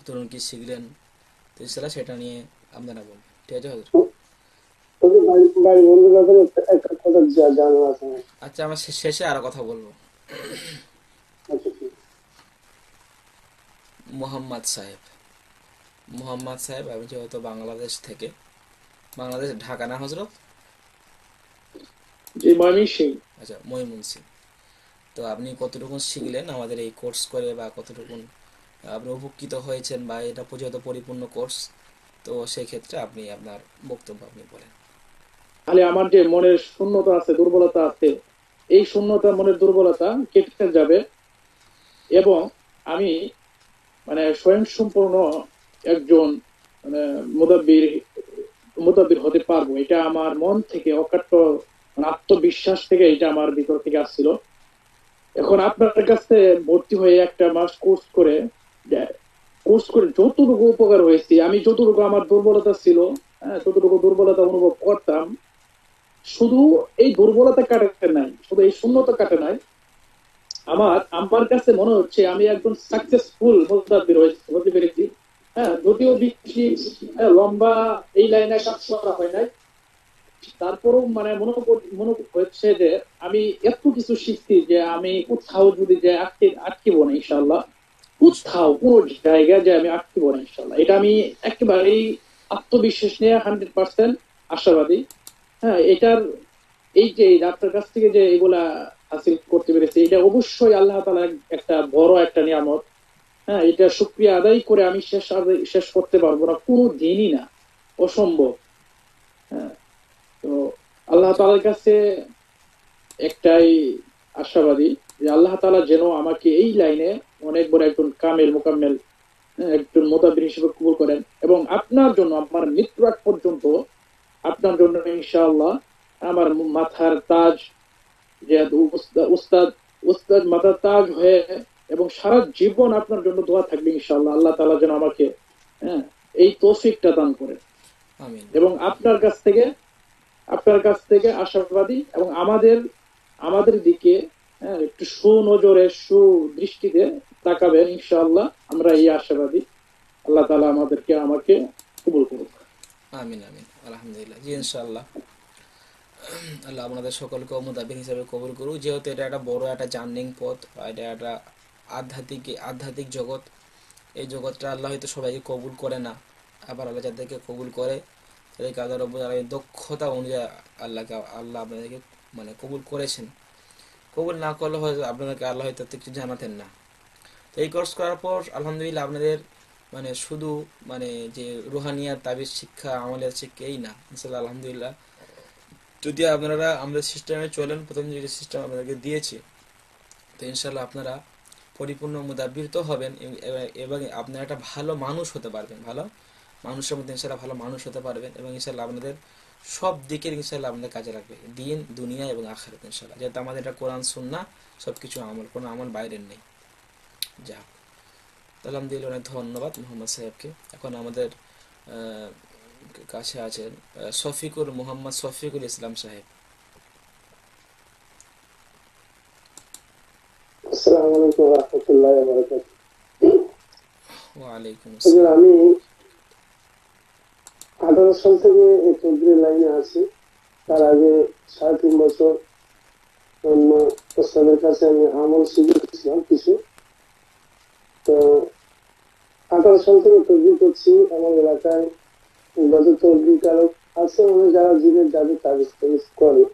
ধরুন কি শিখলেন, তো ইনশাল্লাহ সেটা নিয়ে আপনারা বলবেন। ঠিক আছে হজরত? বন্ধুর ব্যাপারে একটা কথা জানার আছে আমার। আচ্ছা, আমরা শেষে আরো কথা বলবো। আচ্ছা, ঠিক। মোহাম্মদ সাহেব, মোহাম্মদ সাহেব, আমি যেহেতু বাংলাদেশ থেকে, বাংলাদেশ ঢাকা না হজরত? জি, ময়মনসিং। আচ্ছা, ময়মনসিং। তো আপনি কতটুকু শিখলেন আমাদের এই কোর্স করে, বা কতটুকু আপনি উপকৃত হয়েছেন, বা এটা যেহেতু পরিপূর্ণ কোর্স, তো সেই ক্ষেত্রে আপনি আপনার বক্তব্য আপনি বলেন। তাহলে আমার যে মনের শূন্যতা আছে, দুর্বলতা আছে, এই শূন্যতা, মনের দুর্বলতা কেটে যাবে, এবং আমি মানে স্বয়ংসম্পূর্ণ একজন মানে মুদাব্বির মুদাব্বির হতে পারবো। এটা আমার মন থেকে অকাট্য আত্মবিশ্বাস থেকে এটা আমার ভিতর থেকে আসছিল। এখন আপনার কাছে ভর্তি হয়ে একটা মাস কোর্স করে যতটুকু উপকার হয়েছে, আমি যতটুকু আমার দুর্বলতা ছিল, হ্যাঁ, যতটুকু দুর্বলতা অনুভব করতাম, শুধু এই দুর্বলতা কাটে নাই, শুধু এই শূন্যতা কাটে নাই, আমার আমার কাছে মনে হচ্ছে আমি একজন সাকসেসফুল মুদাব্বির হতে পেরেছি। হ্যাঁ, যদিও বেশি লম্বা এই লাইনে কাজ করা হয় নাই, তারপরেও মানে মনে হচ্ছে যে আমি এত কিছু শিখছি যে আমি কোথাও যদি যে আটকিব না ইনশাল্লাহ। কোথাও ইনশাল্লাহ। কোন জায়গায় যে আমি আটকিব না ইনশাল্লাহ, এটা আমি একেবারেই আত্মবিশ্বাস নিয়ে 100% আশাবাদী। হ্যাঁ, এটার এই যে আপনার কাছ থেকে যে এগুলা হাসিল করতে পেরেছি, এটা অবশ্যই আল্লাহ তাআলা একটা বড় একটা নিয়ামত। হ্যাঁ, এটা শুকরিয়া আদায় করে আমি শেষ করতে পারবো না, কোনো দিনই না, অসম্ভব। হ্যাঁ, তো আল্লাহ জি। তাআলার কাছে একটাই আশাবাদী যে আল্লাহ তাআলা যেন আমাকে এই লাইনে অনেক বড় একজন কামেল মোকাম্মেল, একজন মুতাবির হিসেবে কবুল করেন, এবং আপনার জন্য আমার মৃত্যু আগ পর্যন্ত আপনার জন্য ইনশাআল্লাহ আমার মাথার তাজ, যে উস্তাদ উস্তাদ মাথার তাজ হয়ে, এবং সারা জীবন আপনার জন্য দোয়া থাকবে ইনশাআল্লাহ। আল্লাহ তাআলা যেন আমাকে, হ্যাঁ, এই তৌফিকটা দান করে। আমিন। এবং আপনার কাছ থেকে আশাবাদী, এবং আমাদের আমাদের দিকে, হ্যাঁ, একটু সুনজরে সুদৃষ্টিতে তাকাবেন ইনশাআল্লাহ, আমরা এই আশাবাদী। আল্লাহ তাআলা আমাকে কবুল করুক। আমিন আমিন, আলহামদুলিল্লাহ। জি, ইনশাল্লাহ। আল্লাহ আপনাদের সকলকে মুতাবিন হিসাবে কবুল করুক। যেহেতু এটা একটা বড় একটা জার্নিং পথ, বা এটা একটা আধ্যাত্মিক জগৎ। এই জগৎটা আল্লাহ হয়তো সবাইকে কবুল করে না, আবার আল্লাহ যাদেরকে কবুল করে তাদেরকে আল্লাহ রব্বুল আলামিন দক্ষতা অনুযায়ী আল্লাহ আপনাদেরকে মানে কবুল করেছেন। কবুল না করলে হয়তো আপনাদেরকে আল্লাহ হয়তো কিছু জানাতেন না। তো এই কোর্স করার পর আলহামদুলিল্লাহ আপনাদের মানে শুধু মানে যে রুহানিয়াত তাবিজ শিক্ষা, আমলের শিক্ষা এই না, ইনশাল্লাহ আলহামদুলিল্লাহ যদি আপনারা আমাদের সিস্টেমে চলেন, প্রথম যে সিস্টেম আপনাদেরকে দিয়েছি, তো ইনশাল্লাহ আপনারা পরিপূর্ণ মুদাব্বির তো হবেন, এবং আপনারা একটা ভালো মানুষ হতে পারবেন, ভালো মানুষের মধ্যে ইনশাল্লাহ ভালো মানুষ হতে পারবেন, এবং ইনশাল্লাহ আপনাদের সব দিকের ইনশাল্লাহ আপনাদের কাজে লাগবে, দিন দুনিয়া এবং আখিরাত ইনশাল্লাহ। যেহেতু আমাদের এটা কোরআন সুন্নাহ, সব কিছু আমল, কোনো আমল বাইরের নেই। যাক, আলহামদুলিল্লাহ, অনেক ধন্যবাদ মোহাম্মদ সাহেবকে। এখন আমাদের কাছে আছেন মোহাম্মদ শফিকুল ইসলাম সাহেব। আসসালামু আলাইকুম ওয়া রাহমাতুল্লাহি ওয়া বারাকাতুহু। ওয়ালাইকুম হুজুর, আসসালাম। আমি 18 সাল থেকে এই তদবির লাইনে আছি। তার আগে 3.5 বছর অন্য ওস্তাদের কাছে আমি আমল শিখেছিলাম কিছু। তো 18 সাল থেকে তদবির করছি। আমার এলাকায় যত তদবির কারক আছে, মানে যারা জীবের জাদু তাবিজ টাবিজ করে,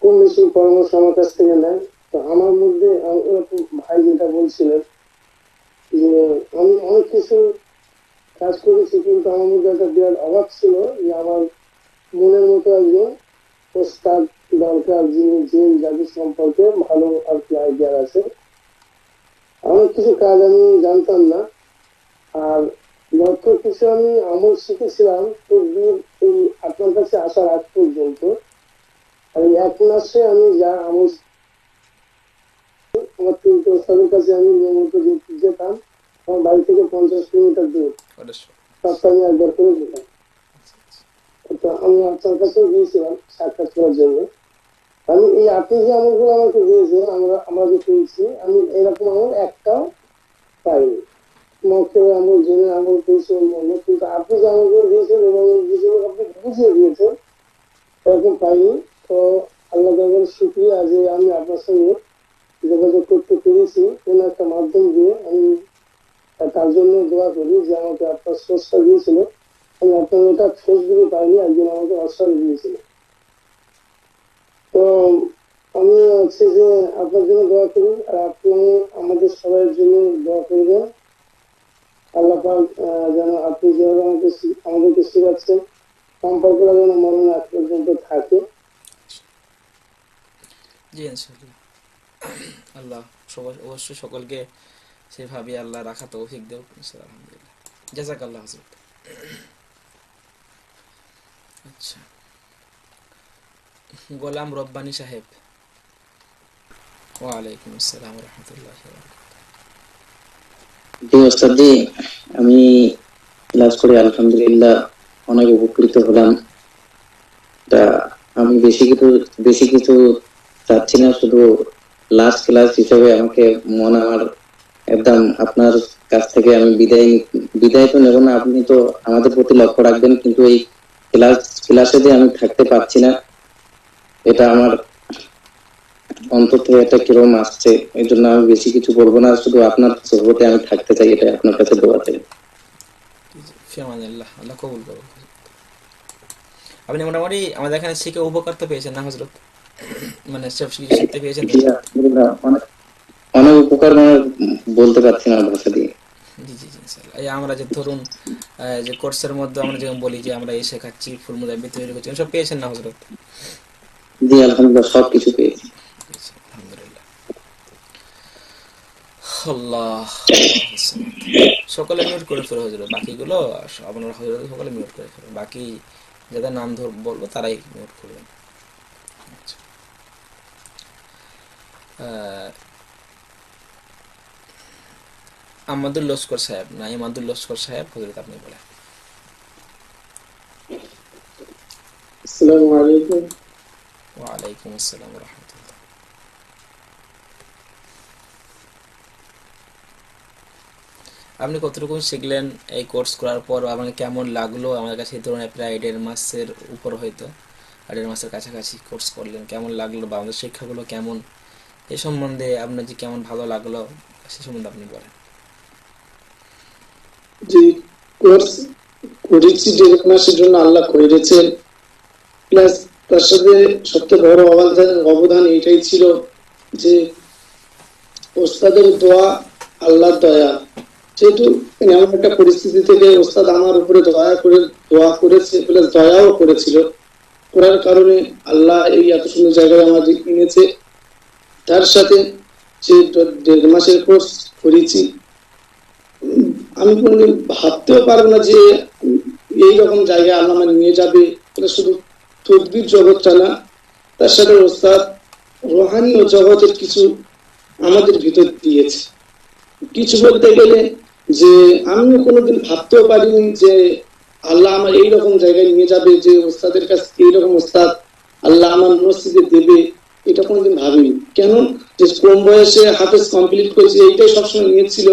কম বেশি পরামর্শ আমার কাছ থেকে নেয়। তো আমার মধ্যে ওরকম ভাই যেটা বলছিলেন যে আমি অনেক কিছু কাজ করেছি, কিন্তু আমার মধ্যে একটা বিরাট অভাব ছিল যে আমার মনের মতো একজন ওস্তাদ দরকার, যিনি জিন জাদু সম্পর্কে ভালো আর কি আইডিয়া আছে। অনেক কিছু কাজ আমি জানতাম না। আর যত কিছু আমি আমল শিখেছিলাম তদবির, এই আপনার কাছে আসার আগ পর্যন্ত, আর এই 1 মাসে আমি যা আমল, আমার 3টে ওস্তাদের কাছে আমি নিয়মিত যেতাম। আমার বাড়ি থেকে 50 কিলোমিটার দূর, সপ্তাহে আমি একবার করে যেতাম। তো আমি আপনার কাছেও গিয়েছিলাম সাক্ষাৎ করার জন্য। আমি এই আপনি যে আমলগুলো আমাকে দিয়েছেন, আমরা আমরা যে পেয়েছি, আমি এরকম আমল একটাও পাইনি। মক্কের আমল জেনে আমল করেছে অন্যান্য, কিন্তু আপনি যে আমাকে দিয়েছেন এবং এই বিষয়ে আপনি বুঝিয়ে দিয়েছেন এরকম পাইনি। তো আল্লাহ তাআলার শুকরিয়া যে আমি আপনার সঙ্গে যোগাযোগ করতে পেরেছি কোন একটা মাধ্যম দিয়ে। আমি তার জন্য দোয়া করি যে আমাকে আপনার সোর্সটা দিয়েছিল, আমি আপনার এটা ফেসবুকে পাইনি, একদিন আমাকে হোয়াটসঅ্যাপে দিয়েছিল। তো আমি হচ্ছে যে আপনার জন্য দোয়া করি, আর আপনি আমাদের সবার জন্য দোয়া করবেন। আল্লাহ পাক যেন আপনি যেভাবে আমাদেরকে শেখাচ্ছেন সম্পর্কটা যেন মরণ আগ পর্যন্ত থাকে। জি ইনশাআল্লাহ। আল্লাহ অবশ্যই সকলকে সেভাবে আল্লাহ রাখা তৌফিক দেব ইনশাআল্লাহ। আলহামদুলিল্লাহ, জাযাকাল্লাহ হযরত। আচ্ছা, গোলাম রব্বানী সাহেব। ওয়ালাইকুম আসসালাম ওয়া রাহমাতুল্লাহি ওয়া বারাকাতুহু। জি ওস্তাদ জি, আমি ক্লাস করে আলহামদুলিল্লাহ অনেক উপকৃত হলাম। তা আমি বেশি কিছু চাচ্ছি না, শুধু লাস্ট ক্লাস হিসেবে আমাকে আমার একদম আপনার কাছ থেকে আমি বিদায় তো নেব না, আপনি তো আমাদের প্রতি লক্ষ্য রাখবেন, কিন্তু এই ক্লাসে যে আমি থাকতে পারছি না, এটা আমার অন্তর থেকে একটা কিরকম আসছে। এই জন্য আমি বেশি কিছু বলবো না, শুধু আপনার সোহবতে আমি থাকতে চাই, এটা আপনার কাছে দোয়া চাই। ফিয়ামানিল্লাহ, আল্লাহ কবুল করুন। আপনি মোটামুটি আমাদের এখানে শিখে উপকার তো পেয়েছেন না হযরত? মানে সব কিছু শিখতে পেয়েছেন তো? জি আলহামদুলিল্লাহ, অনেক অনেক উপকার, মানে বলতে পারছি না ভাষা দিয়ে। জি জি জি ইনশাআল্লাহ। এই আমরা যে ধরুন যে কোর্সের মধ্যে আমরা যেমন বলি যে আমরা এই শেখাচ্ছি, ফুল মুদাব্বির তৈরি করছি, সব পেয়েছেন না হযরত? জি আলহামদুলিল্লাহ, সবকিছু পেয়েছি। আলহামদুলিল্লাহ। আল্লাহ, সকলে মিউট করে ফেলো হযরত, বাকিগুলো আপনারা হযরত সকলে মিউট করে ফেলো, বাকি যাদের নাম বলবো তারাই মিউট করবেন। আচ্ছা, আমাদুল লস্কর সাহেব, না ইমাদুল লস্কর সাহেব, হযরত আপনি বলেন। আসসালামু আলাইকুম। ওয়ালাইকুম আসসালাম ওয়া রাহমাতুল্লাহ। আপনি কতটুকু শিখলেন এই কোর্স করার পর, আপনাকে কেমন লাগলো? আমার কাছে এই ধরনের প্রায় 1.5 মাসের উপর, হয়তো 1.5 মাসের কাছাকাছি কোর্স করলেন, কেমন লাগলো বা আমাদের শিক্ষাগুলো কেমন, এই সম্বন্ধে আপনার যে কেমন ভালো লাগলো সে সম্বন্ধে আপনি বলেন। যে কোর্স করেছি 1.5 মাসের জন্য আল্লাহ করেছেন, প্লাস তার সাথে সবচেয়ে বড় অবদান এটাই ছিল যে ওস্তাদের দোয়া, আল্লাহর দয়া। যেহেতু এমন একটা পরিস্থিতি থেকে ওস্তাদ আমার উপরে দোয়া করেছে, প্লাস দয়াও করেছিল, করার কারণে আল্লাহ এই এত সুন্দর জায়গায় আমাদের এনেছে। তার সাথে যে 1.5 মাসের কোর্স করেছি, আমি কোনোদিন ভাবতেও পারবো না যে এইরকম জায়গায় আল্লাহ আমার নিয়ে যাবে। এটা শুধু তদবির জগৎটা না, তার সাথে ওস্তাদ রোহানি ও জগতের কিছু আমাদের ভিতর দিয়েছে। কিছু বলতে গেলে যে আমি কোনোদিন ভাবতেও পারিনি যে আল্লাহ আমার এইরকম জায়গায় নিয়ে যাবে, যে ওস্তাদের কাছে এইরকম ওস্তাদ আল্লাহ আমার মসজিদে দেবে, এটা কোনোদিন ভাবিনি। কেন যে কম বয়সে হাফেজ কমপ্লিট করেছি, এইটাই সবসময় নিয়েছিল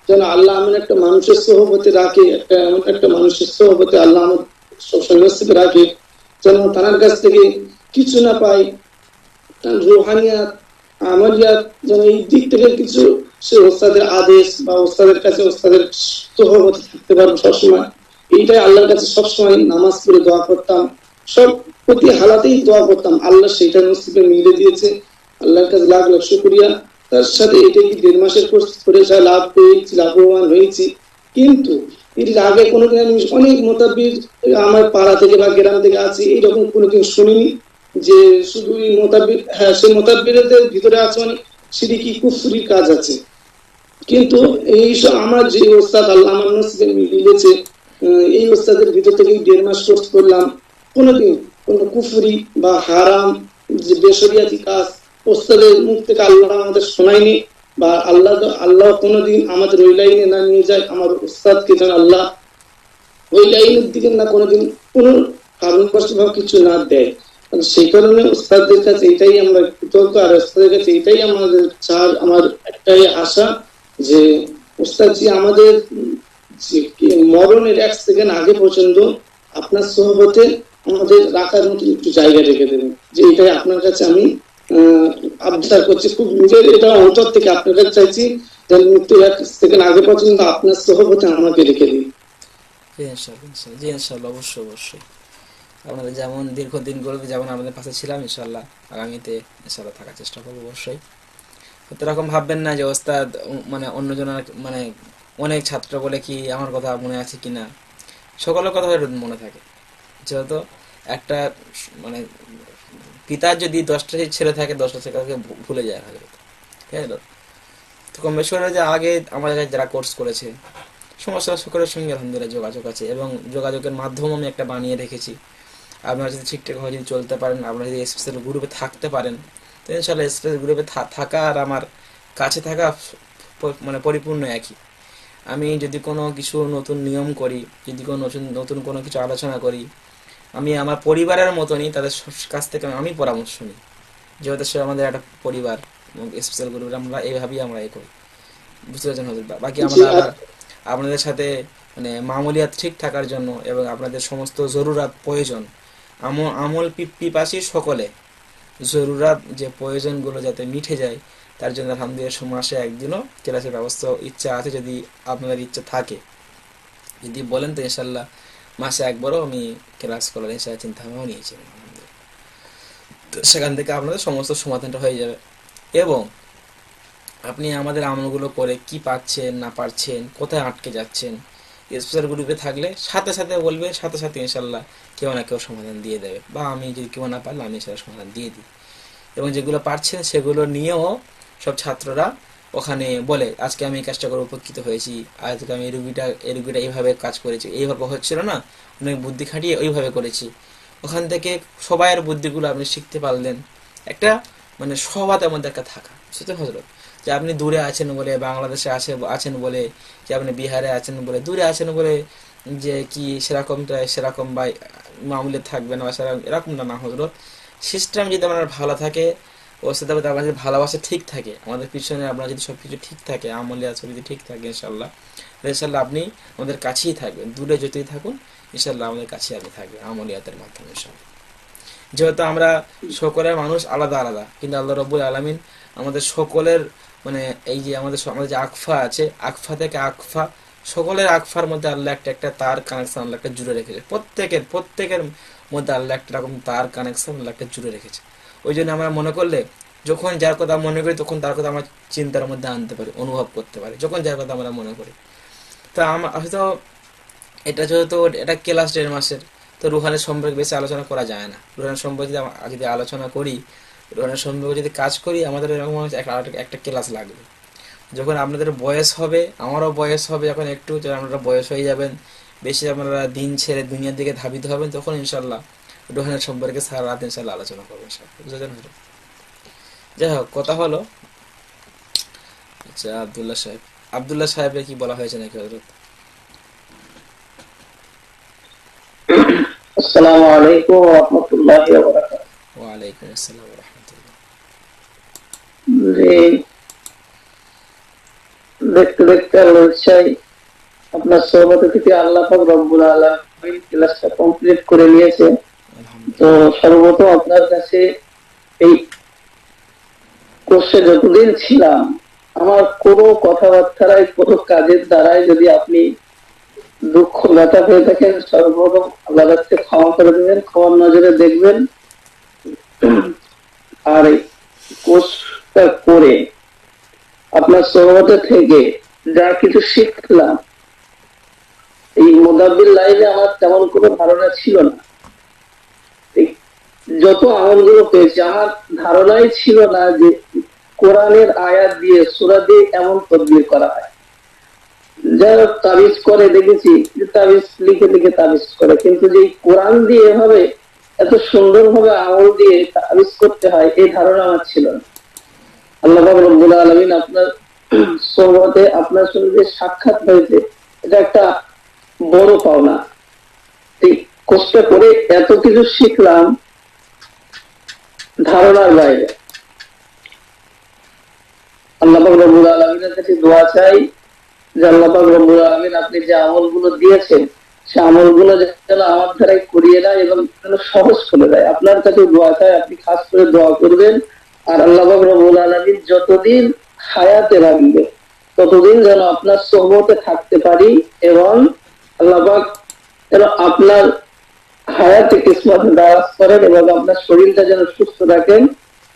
যেন আল্লাহ আমার একটা মানুষের সহবতে রাখে, এমন একটা মানুষের সহবতে আল্লাহ আমার সবসময় মসজিদে রাখে, যেন তার কাছ থেকে কিছু না পাই, তার রোহানিয়াত আমালিয়াত যেন এই দিক থেকে কিছু, সে ওস্তাদের আদেশ বা ওস্তাদের কাছে ওস্তাদের সহবতে থাকতে পারবো সবসময়। এইটাই আল্লাহর কাছে সবসময় নামাজ পড়ে দোয়া করতাম, সব প্রতি হালাতেই দোয়া করতাম। আল্লাহ সেইটা নসিবে মিলে দিয়েছে, আল্লাহর কাছে লাখ লাখ শুকরিয়া। তার সাথে এটা কি 1.5 মাসের কোর্স করে যা লাভ পেয়েছি, লাভবান হয়েছি। কিন্তু এর আগে কোনোদিন আমি অনেক মোতাবির আমার পাড়া থেকে বা গ্রাম থেকে আছে, এইরকম কোনোদিন শুনিনি যে শুধু এই মোতাবির, হ্যাঁ সে মোতাবিরদের ভিতরে আছে অনেক সিরিকি কুফরি কাজ আছে। কিন্তু এই আমার যে ওস্তাদ আল্লাহ আমার নসিবে মিলেছে, এই ওস্তাদের ভিতর থেকে 1.5 মাস কোর্স করলাম, কোনোদিন কোন কুফরি বা হারাম যে বেশরিয়াতি কাজ ওস্তাদের মুখ থেকে আল্লাহ আমাদের শোনায়নি, বা আল্লাহ কোনোদিন আমাদের ওই লাইনে না নিয়ে যায়। আমার ওস্তাদকে যেন আল্লাহ ওই লাইনের দিকে না কোনোদিন কোনো কারণবশত কিছু না দেয়। সেই কারণে ওস্তাদের কাছে এটাই আমরা কৃতজ্ঞ, আর ওস্তাদের কাছে এটাই আমাদের আমার একটাই আশা যে ওস্তাদ জি আমাদের যে কি মরণের 1 সেকেন্ড আগে পর্যন্ত আপনার সোহবতে আমাদের রাখার মতো একটু জায়গা রেখে দেবেন, যে এটাই আপনার কাছে আমি আবদার করছি, খুব নিজের এটা অন্তর থেকে আপনার কাছে চাইছি, যে মৃত্যুর 1 সেকেন্ড আগে পর্যন্ত আপনার সোহবতে আমাকে রেখে দিন। জি ইনশাল্লাহ, ইনশাল্লাহ, জি ইনশাল্লাহ, অবশ্যই অবশ্যই। আপনাদের যেমন দীর্ঘদিনগুলোতে যেমন আমাদের পাশে ছিলাম, ইনশাল্লাহ আগামীতে ইনশাল্লাহ থাকার চেষ্টা করবো অবশ্যই। তো এরকম ভাববেন না যে ওস্তাদ মানে অন্যজনের মানে অনেক ছাত্র বলে কি আমার কথা মনে আছে কি না, সকলের কথা হয়তো মনে থাকে। যেহেতু একটা মানে পিতার যদি 10টা ছেলে থাকে 10টা ছেলেকে ভুলে যায় হয়তো, ঠিক আছে? তো কম বেশি হলে যে আগে আমাদের কাছে যারা কোর্স করেছে সমস্ত সকলের সঙ্গে আলহামদুলিল্লাহ যোগাযোগ আছে, এবং যোগাযোগের মাধ্যম আমি একটা বানিয়ে রেখেছি। আপনারা যদি ঠিকঠাকভাবে যদি চলতে পারেন, আপনারা যদি স্পেশাল গ্রুপে থাকতে পারেন, তো ইনশাল্লাহ স্পেশাল গ্রুপে থাকা আর আমার কাছে থাকা মানে পরিপূর্ণ একই। আমি যদি কোনো কিছু নতুন নিয়ম করি, যদি কোনো নতুন নতুন কোনো কিছু আলোচনা করি, আমি আমার পরিবারের মতনই তাদের কাছ থেকে আমি পরামর্শ নিই, যেহেতু সে আমাদের একটা পরিবার, এবং স্পেশাল গ্রুপে আমরা এইভাবেই আমরা এ করি, বুঝতে পারছেন হজরত? বাকি জি, আমরা আবার আপনাদের সাথে মানে মামুলিয়াত ঠিক থাকার জন্য এবং আপনাদের সমস্ত জরুরাত প্রয়োজন আমল পিপাসী সকলে জরুরাত যে প্রয়োজনগুলো যাতে মিটে যায়, তার জন্য আলহামদুলিল্লাহ মাসে একদিনও ক্লাসের ব্যবস্থা ইচ্ছা আছে, যদি আপনাদের ইচ্ছা থাকে, যদি বলেন তো ইনশাল্লাহ মাসে একবারও আমি ক্লাস করার হিসাবে চিন্তা ভাবনা নিয়েছি আলহামদুলিল্লাহ। তো সেখান থেকে আপনাদের সমস্ত সমাধানটা হয়ে যাবে, এবং আপনি আমাদের আমলগুলো করে কি পাচ্ছেন না পারছেন, কোথায় আটকে যাচ্ছেন, স্পেশাল গ্রুপে থাকলে সাথে সাথে বলবে, সাথে সাথে ইনশাল্লাহ কেউ না কেউ সমাধান দিয়ে দেবে, বা আমি যদি কেউ না পারলে আমি সেটা সমাধান দিয়ে দিই। এবং যেগুলো পারছেন সেগুলো নিয়েও সব ছাত্ররা ওখানে বলে, আজকে আমি এই কাজটা করে উপকৃত হয়েছি, আজকে আমি এই রুগীটা এইভাবে কাজ করেছি, এইভাবে হচ্ছিল না, অনেক বুদ্ধি খাটিয়ে ওইভাবে করেছি। ওখান থেকে সবাইয়ের বুদ্ধিগুলো আপনি শিখতে পারলেন। একটা মানে সবাদের মধ্যে একটা থাকা, সেটা হজরত, যে আপনি দূরে আছেন বলে, বাংলাদেশে আছেন বলে, যে আপনি বিহারে আছেন বলে, দূরে আছেন বলে যে কি সেরকম বা মামুলি থাকবেন বা সেরকম, এরকম না হজরত। সিস্টেম যদি আপনার ভালো থাকে, ওর সাথে আপনার যদি ভালোবাসা ঠিক থাকে, আমাদের পিছনে আপনার যদি সবকিছু ঠিক থাকে, আমলিয়া যদি ঠিক থাকে, ইনশাল্লাহ ইনশাল্লাহ আপনি আমাদের কাছেই থাকবেন, দূরে যতই থাকুন ইনশাল্লাহ আমাদের কাছেই আপনি থাকবেন আমলিয়াতের মাধ্যমে ইনশাল্লাহ। যেহেতু আমরা সকলের মানুষ আলাদা আলাদা, কিন্তু আল্লাহ রব্বুল আলামিন আমাদের সকলের মানে এই যে আমাদের যে আকফা আছে, আকফা থেকে আকফা, সকলের আকফার মধ্যে আল্লাহ একটা একটা তার কানেকশন আল্লাহ একটা জুড়ে রেখেছে, প্রত্যেকের মধ্যে আল্লাহ একটা রকম তার কানেকশন আল্লাহ একটা জুড়ে রেখেছে। ওই জন্য আমরা মনে করলে যখন যার কথা মনে করি তখন তার কথা আমরা চিন্তার মধ্যে আনতে পারি, অনুভব করতে পারি, যখন যার কথা আমরা মনে করি। তো হয়তো এটা যেহেতু এটা ক্লাস 1.5 মাসের, তো রুহানের সম্পর্কে বেশি আলোচনা করা যায় না। রুহানের সম্পর্কে যদি আলোচনা করি, রুহানের সম্পর্কে যদি কাজ করি, আমাদের এরকম একটা ক্লাস লাগবে। যখন আপনাদের বয়স হবে, আমারও বয়স হবে, যখন একটু আপনারা বয়স হয়ে যাবেন, বেশি আপনারা দিন ছেড়ে দুনিয়ার দিকে ধাবিত হবেন, তখন ইনশাল্লাহ রুহানের সম্পর্কে সারা রাত ইনশাল্লাহ আলোচনা করবো ইনশাল্লাহ, বুঝলেন? যাই হোক, কথা হলো আচ্ছা আবদুল্লাহ সাহেবের কি বলা হয়েছে নাকি হজরত? আসসালামু আলাইকুম ওয়া রাহমাতুল্লাহি ওয়া বারাকাতুহু। ওয়ালাইকুম আসসালাম ওয়া রাহমাতুল্লাহ। দেখতে দেখতে আল্লাহর ইচ্ছায় আপনার সহবতে থেকে আল্লাহ পাক রব্বুল আলামিন ক্লাসটা কমপ্লিট করে নিয়েছে। তো সর্বপ্রথম আপনার কাছে এই কোর্সে যতদিন ছিলাম, আমার কোনো কথাবার্তায় কোনো কাজের দ্বারাই যদি আপনি দুঃখ ব্যথা পেয়ে থাকেন, সর্বপ্রথম আল্লাহর কাছে ক্ষমা করে দেবেন, ক্ষমার নজরে দেখবেন। আর এই কোর্সটা করে আপনার সহবতে থেকে যা কিছু শিখলাম, এই মুদাব্বির লাইনে আমার তেমন কোনো ধারণা ছিল না। যত আমলগুলো পেয়েছি, আমার ধারণাই ছিল না যে কোরআনের আয়াত দিয়ে সূরা দিয়ে এমন তদবির করা হয়। যারা তাবিজ করে দেখেছি যে তাবিজ লিখে লিখে তাবিজ করে, কিন্তু যে কোরআন দিয়ে এভাবে এত সুন্দরভাবে আমল দিয়ে তাবিজ করতে হয়, এই ধারণা আমার ছিল না। আল্লাহ পাক রব্বুল আলামিন আপনার সোহবতে আপনার সঙ্গে সাক্ষাৎ হয়েছে, এটা একটা বড় পাওনা। এই কষ্ট করে এত কিছু শিখলাম ধারণার বাইরে। আল্লাহ পাক রব্বুল আলামিনের কাছে দোয়া চাই যে আল্লাহ পাক রব্বুল আলামিন আপনি যে আমলগুলো দিয়েছেন সে আমলগুলো যেন আমার দ্বারাই করিয়ে দেয় এবং যেন সহজ করে দেয়। আপনার কাছে দোয়া চাই, আপনি খাস করে দোয়া করবেন। আর আল্লাহ পাক রব্বুল আলামিন যতদিন হায়াতে রাখবে ততদিন যেন আপনার সোহবতে থাকতে পারি এবং আল্লাহ পাক যেন আপনার হায়াতে কিসমত দারাজ করেন এবং আপনার শরীরটা যেন সুস্থ রাখেন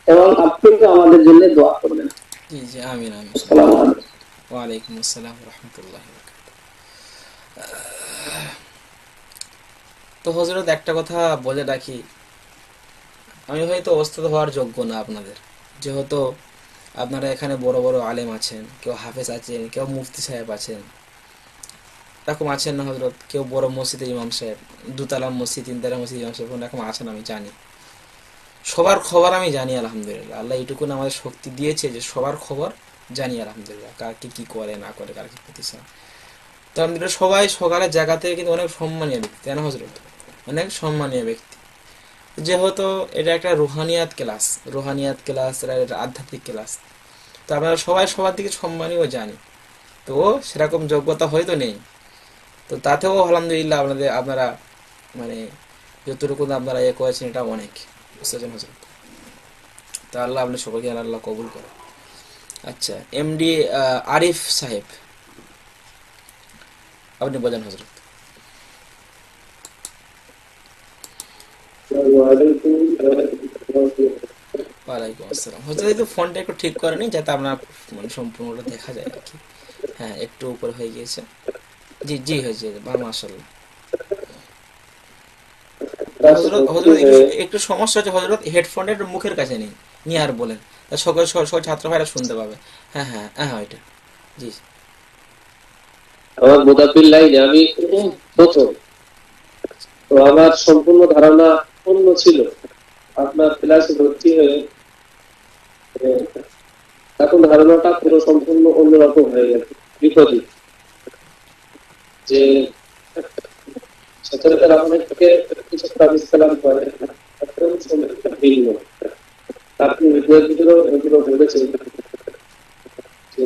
এবং আপনিও আমাদের জন্য দোয়া করবেন। জি জি, আমিন আমিন। আসসালামু আলাইকুম। ওয়ালাইকুম আসসালাম রহমতুল্লাহ। তো হযরত একটা কথা বলে রাখি, আমি হয়তো ওস্তাদ হওয়ার যোগ্য না আপনাদের, যেহেতু আপনারা এখানে বড় বড় আলেম আছেন, কেউ হাফেজ আছেন, কেউ মুফতি সাহেব আছেন, এরকম আছেন না হযরত, কেউ বড় মসজিদের ইমাম সাহেব, দুতলা মসজিদ, তিনতলা মসজিদ ইমাম সাহেব এরকম আছেন, আমি জানি। সবার খবর আমি জানি আলহামদুলিল্লাহ। আল্লাহ এইটুকুন আমাদের শক্তি দিয়েছে যে সবার খবর জানি আলহামদুলিল্লাহ, কার কি করে না করে, কার কি প্রতিষ্ঠান। তো আলহামদুলিল্লাহ সবাই সকালের জায়গা থেকে কিন্তু অনেক সম্মানীয় ব্যক্তি, তাই না হযরত? অনেক সম্মানীয় ব্যক্তি। যেহেতু এটা একটা রুহানিয়াত ক্লাস, এটা আধ্যাত্মিক ক্লাস, তো আমরা সবাই সবার দিকে সম্মানীয় জানি। তো সেরকম যোগ্যতা হয়তো নেই, তো তাতেও আলহামদুলিল্লাহ আপনারা মানে যতটুকু আপনারা করেছেন এটা অনেক, বুঝতেছেন হযরত? তা আল্লাহ আপনি সবাইকে আল্লাহ কবুল করে। আচ্ছা, এমডি আরিফ সাহেব, আপনি বলেন হযরত। ওয়ালাইকুম আসসালাম। হযরত একটু ফোনটা একটু ঠিক করে নিন যাতে আপনার মানে সম্পূর্ণটা দেখা যায় আর কি। হ্যাঁ, একটু উপরে হয়ে গিয়েছে। জি জি, হয়েছে, মাশাআল্লাহ। হযরত হযরত একটু সমস্যা হচ্ছে হযরত, হেডফোনটা একটু মুখের কাছে নিয়ে আর বলেন, সকল সকল ছাত্র ভাইরা শুনতে পাবে। হ্যাঁ হ্যাঁ হ্যাঁ, ওইটা জি। আমার মোদাব্বির লাইনে আমি প্রথম, তো আমার সম্পূর্ণ ধারণা অন্য ছিল। আপনার ক্লাসে ভর্তি হয়ে এখন ধারণাটা পুরো সম্পূর্ণ অন্যরকম হয়ে গেছে, বিপরীত। যে সচরাচর আপনাকে কিছু ইসলাম করে এখন সম্পূর্ণ ভিন্ন। আপনি ভিডিওগুলো এগুলো বলেছেন যে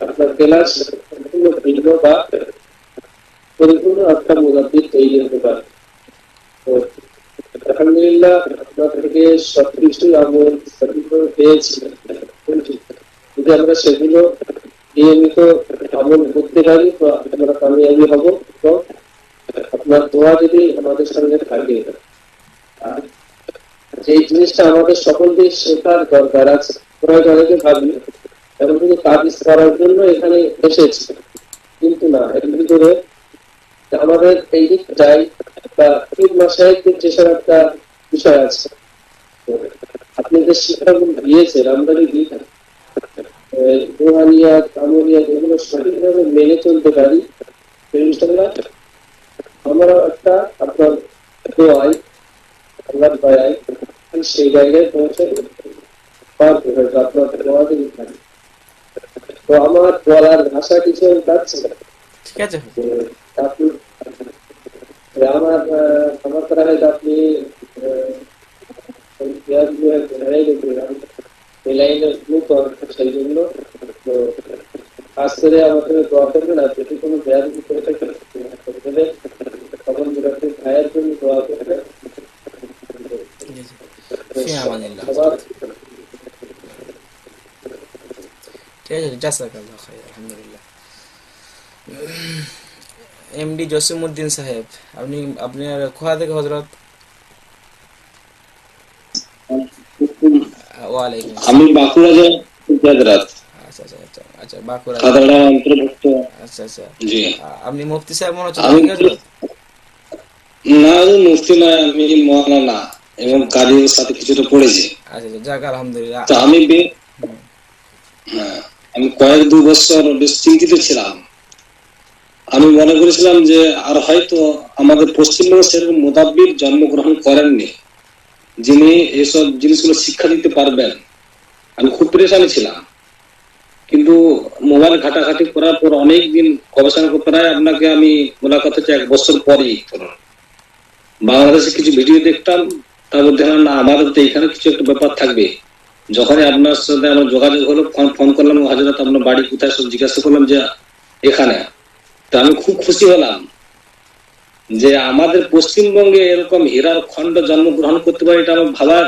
আপনার ক্লাস সম্পূর্ণ ভিন্ন বা পরিপূর্ণ একটা মোদাব্বির তৈরি হতে পারে। তো আলহামদুলিল্লাহ আপনার থেকে সবকিছু আমল পেয়েছি, যদি আমরা সেগুলো নিয়মিত আমল করতে পারি তো আমরা কামিয়াবি হব। এবং আপনার দোয়া যদি আমাদের সঙ্গে থাকে, আর যে জিনিসটা আমাদের সকলকে শেখার দরকার আছে, অনেকে ভাবি এবং কিন্তু তাবিজ করার জন্য এখানে এসেছে, কিন্তু না, এর ভিতরে আমাদের এই দিকটাই বা পীর মাশায়েখদের যেসব একটা বিষয় আছে, আপনি যে শিক্ষাগুলো দিয়েছেন আমরা যদি রুহানিয়াত, আমলিয়াত এগুলো সঠিকভাবে মেনে চলতে পারি, ইনশাআল্লাহ আমরা একটা আপনার দোয়ায়, আল্লাহর দয়ায় সেই জায়গায় পৌঁছে পারবো হয়তো আপনার দোয়া যদি থাকে। তো আমার বলার ভাষা কিছু যাচ্ছে না, ঠিক আছে। আপনি আমার আমার করা হয় আপনি সেই জন্য তো কাজ করে আমাদের দোয়া করবেন। আর যদি কোনো ব্যায়াম করে থাকে তখন ভাইয়ের জন্য দোয়া করবে। আবার ঠিক আছে, জাযাকাল্লাহু খাইর, আলহামদুলিল্লাহ। এমডি জসিমউদ্দিন সাহেব, আপনার কোথা থেকে হযরত? ওয়ালাইকুম আসসালাম। আমি বাঁকুড়া জেলা। আচ্ছা আচ্ছা আচ্ছা আচ্ছা, বাঁকুড়া। আচ্ছা আচ্ছা, জি। আপনি মুফতি সাহেব মনে হচ্ছে? না, আমি মুফতি নয়, আমি মাওলানা এবং কারির সাথে কিছুটা পড়েছি। আচ্ছা আচ্ছা, যাক আলহামদুলিল্লাহ। তো আমি কয়েক 2 বছর বেশ চিন্তিত ছিলাম। আমি মনে করেছিলাম যে আর হয়তো আমাদের পশ্চিমবঙ্গে সেরকম মুদাব্বির জন্মগ্রহণ করেননি যিনি এসব জিনিসগুলো শিক্ষা দিতে পারবেন। আমি খুব পরেশানি ছিলাম, কিন্তু মোবাইল ঘাটাঘাটি করার পর অনেকদিন গবেষণা করতে প্রায় আপনাকে আমি মোলাকাত হচ্ছে 1 বছর পরেই বাংলাদেশে কিছু ভিডিও দেখতাম, তার মধ্যে না আমাদের তো এখানে কিছু একটা ব্যাপার থাকবে। যখনই আপনার সাথে আমার যোগাযোগ হলো, ফোন করলাম, হযরত আপনার বাড়ি কোথায় সব জিজ্ঞাসা করলাম, যে এখানে। তো আমি খুব খুশি হলাম যে আমাদের পশ্চিমবঙ্গে এরকম হীরার খণ্ড জন্মগ্রহণ করতে পারে, এটা আমার ভাবার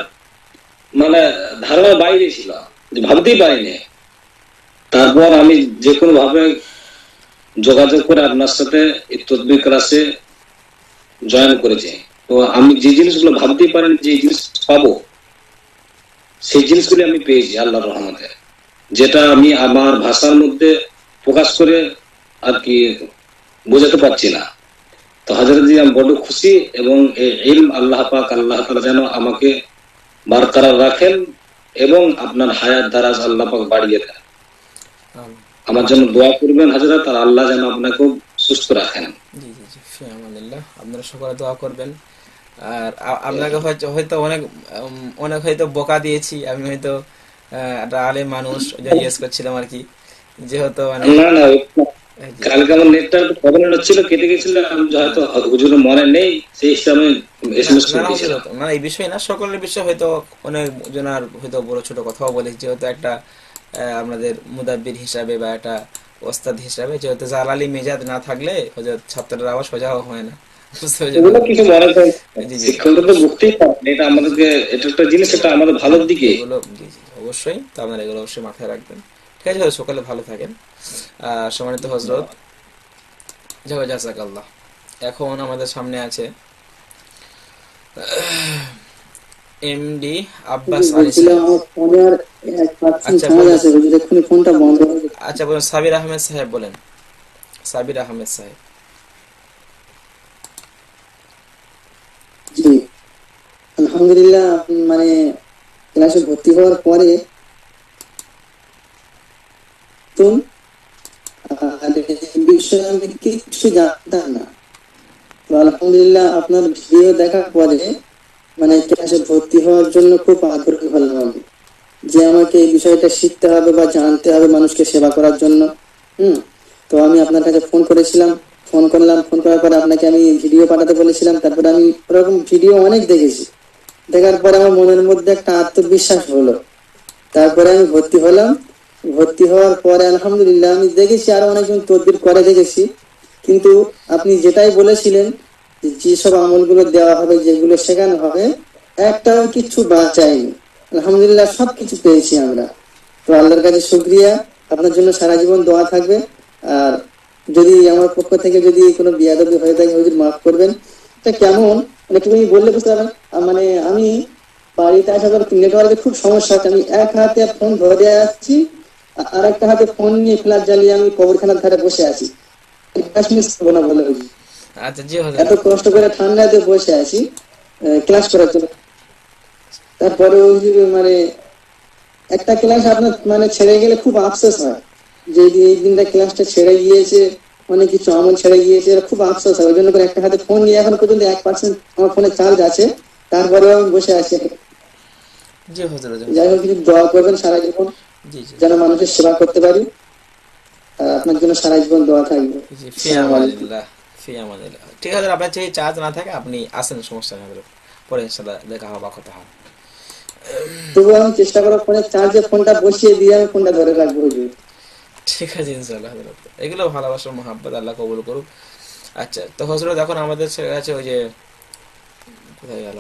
মানে ধারণার বাইরে ছিল, যে ভাবতেই পারিনি। তারপর আমি যে কোনো ভাবে যোগাযোগ করে আপনার সাথে এই তদবির ক্লাসে জয়েন করেছি। তো আমি যে জিনিসগুলো ভাবতেই পারিনি যে এই জিনিস পাবো, সেই জিনিসগুলি আমি পেয়েছি আল্লাহর রহমতে, যেটা আমি আমার ভাষার মধ্যে প্রকাশ করে আর কি বোঝাতে পারছি না। তো হযরত জি আমি বড় খুশি, এবং এই ইলম আল্লাহ পাক আল্লাহ তাআলা যেন আমাকে বরকরার রাখেন এবং আপনার হায়াত দারাজ আল্লাহ পাক বাড়িয়ে দেন। আমিন। আমার জন্য দোয়া করবেন হযরত, আর আল্লাহ যেন আপনাকে সুস্থ রাখেন। জি জি জি, ফি আমানিল্লাহ। আপনারা সকলে দোয়া করবেন। আর আপনাকে হয়তো হয়তো অনেক হয়তো বকা দিয়েছি আমি, হয়তো একটা আলেম মানুষ জিজ্ঞেস করছিলাম আর কি, যেহেতু মানে না না, জি। কালকে আমার নেটটা একটু প্রবলেম হচ্ছিল, কেটে গেছিল, আমি হয়তো হুজুরের মনে নেই সেই হিসাবে না এসএমএস না করে দিয়েছিলাম। হুজুর, না এই বিষয় না, সকলের বিষয় হয়তো অনেক জনার হয়তো বড় ছোট কথাও বলেছি, যেহেতু একটা আপনাদের মুদাব্বির হিসাবে বা একটা ওস্তাদ হিসাবে, যেহেতু জালালি মেজাজ না থাকলে হয়তো ছাত্ররা আবার সোজাও হয় না, বুঝতে এগুলো পেরেছেন? কিছু মনে করেন, জি জি শিক্ষকরা তো বুঝতেই পারেন এটা আমাদেরকে, এটা একটা জিনিস, এটা আমাদের ভালোর দিকে। এগুলো জি জি অবশ্যই, তো আপনারা এগুলো অবশ্যই মাথায় রাখবেন। ঠিক আছে, সকালে ভালো থাকেন। সম্মানিত হজরত, জাযাকাল্লাহ। এখন আমাদের সামনে আছে এমডি আব্বাস আলী বলছিলাম সাহেব। আমার ফোনে আর 1% আচ্ছা চার্জ বলুন, আছে, বুঝলি এক্ষুনি ফোনটা বন্ধ হয়ে গেছে। আচ্ছা বলুন, সাবির আহমেদ সাহেব বলেন, সাবির আহমেদ সাহেব। জি, আলহামদুলিল্লাহ। মানে ক্লাসে ভর্তি হওয়ার পরে তো আর এই বিষয়ে আমি কিছু জানতাম না। তো আলহামদুলিল্লাহ আপনার ভিডিও দেখার পরে মানে ক্লাসে ভর্তি হওয়ার জন্য খুব আগ্রহী হলাম আমি, যে আমাকে এই বিষয়টা শিখতে হবে বা জানতে হবে মানুষকে সেবা করার জন্য। হুম। তো আমি আপনার কাছে ফোন করেছিলাম, ফোন করলাম, ফোন করার পরে আপনাকে আমি ভিডিও পাঠাতে বলেছিলাম। তারপরে আমি ওরকম ভিডিও অনেক দেখেছি, দেখার পরে আমার মনের মধ্যে একটা আত্মবিশ্বাস হলো। তারপরে আমি ভর্তি হলাম। ভর্তি হওয়ার পরে আলহামদুলিল্লাহ আমি দেখেছি আরো অনেকজন তদবির করে দেখেছি, কিন্তু আপনি যেটাই বলেছিলেন যে যেসব আমলগুলো দেওয়া হবে, যেগুলো শেখানো হবে, একটাও কিছু বাঁচায়নি। আলহামদুলিল্লাহ সবকিছু পেয়েছি আমরা। তো আল্লাহর কাছে শুকরিয়া, আপনার জন্য সারা জীবন দোয়া থাকবে। আর যদি আমার পক্ষ থেকে যদি কোনো বিয়াদবি হয়ে থাকে হুজুর মাফ করবেন। এটা কেমন মানে একটু বললে বুঝতে পারবেন। মানে আমি বাড়িতে আসার পর নেটওয়ার্কের খুব সমস্যা হচ্ছে, আমি এক হাতে ফোন ধরে আছি আর একটা হাতে ফোন নিয়ে ফ্ল্যাট জ্বালিয়ে আমি কবরখানার ধারে বসে আছি, ক্লাস মিস করবো না বলে হুজুর। আচ্ছা জি এত হজরত, কষ্ট করে ঠান্ডাতে বসে আছি ক্লাস করার জন্য। তারপরে হুজুর মানে একটা ক্লাস আপনার মানে ছেড়ে গেলে খুব আফসোস হয়, যে এই দিনটা ক্লাসটা ছেড়ে গিয়েছে, অনেক কিছু আমল ছেড়ে গিয়েছে, এটা খুব আফসোস হয়। ওই জন্য করে একটা হাতে ফোন নিয়ে এখন পর্যন্ত 1% আমার ফোনে চার্জ আছে, তারপরেও আমি বসে আছি। জি হজরত, যাই হোক, কিছু দোয়া করবেন সারা জীবন জি জি যেন মানুষের সেবা করতে পারি। আপনার জন্য সারা জীবন দোয়া থাকবে। জি, ফি আসসালামু আলাইকুম। আমানিল্লাহ, ফি আমানিল্লাহ। ঠিক আছে, আপনার যদি চার্জ না থাকে আপনি আসেন, সমস্যা নেই হজরত, পরে ইনশাআল্লাহ দেখা হবে, কথা হবে। তবু আমি চেষ্টা করবো ফোনে চার্জে ফোনটা বসিয়ে দিয়ে আমি ফোনটা ধরে রাখবো হুজুর। ঠিক আছে ইনশাআল্লাহ হজরত, এগুলো ভালোবাসার মহাব্বত, আল্লাহ কবুল করুক। আচ্ছা, তো হজরত এখন আমাদের কাছে ওই যে কোথায় গেল,